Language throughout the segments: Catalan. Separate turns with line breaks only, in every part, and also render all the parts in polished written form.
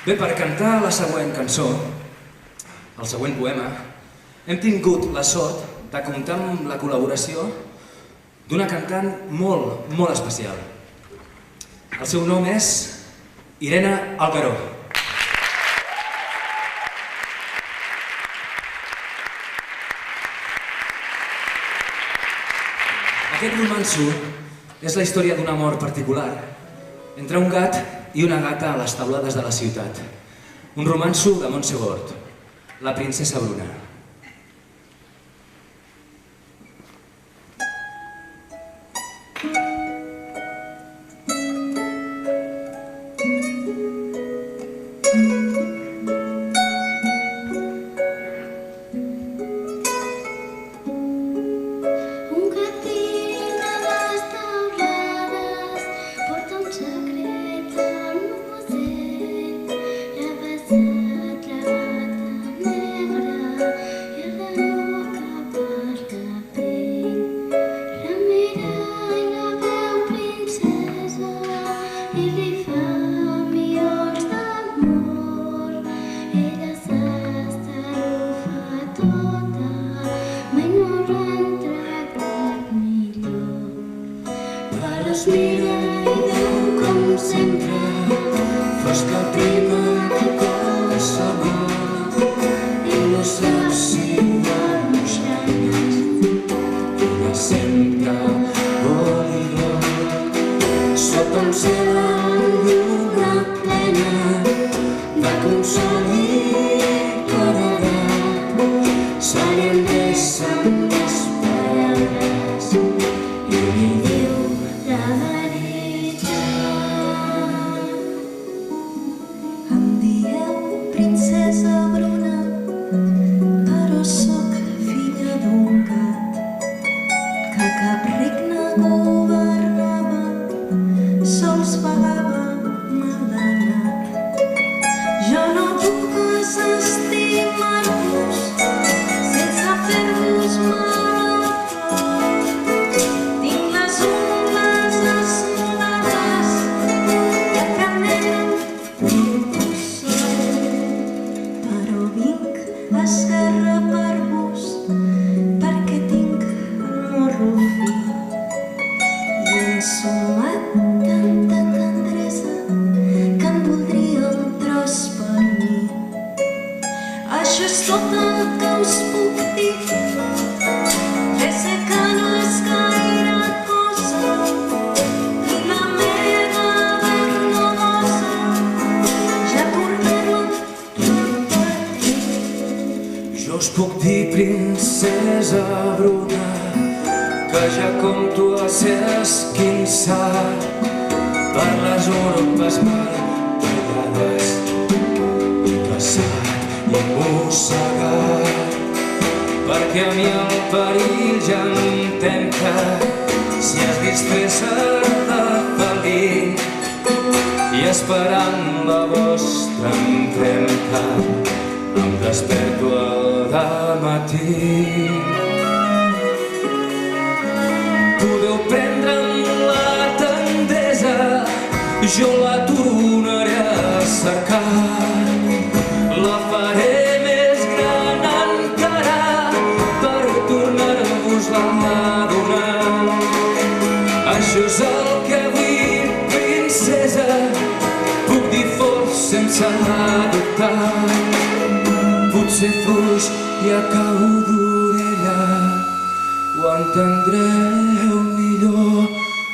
Bé, per cantar la següent cançó, el següent poema, hem tingut la sort de comptar amb la col·laboració d'una cantant molt, molt especial. El seu nom és Irene Algaró. Aquest romanço és la història d'un amor particular entre un gat i una gata a les taulades de la ciutat. Un romanço de Montse Gort, la princesa Bruna.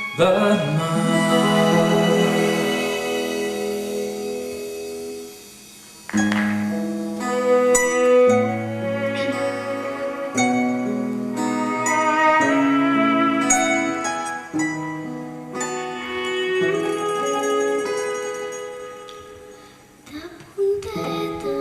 De punteta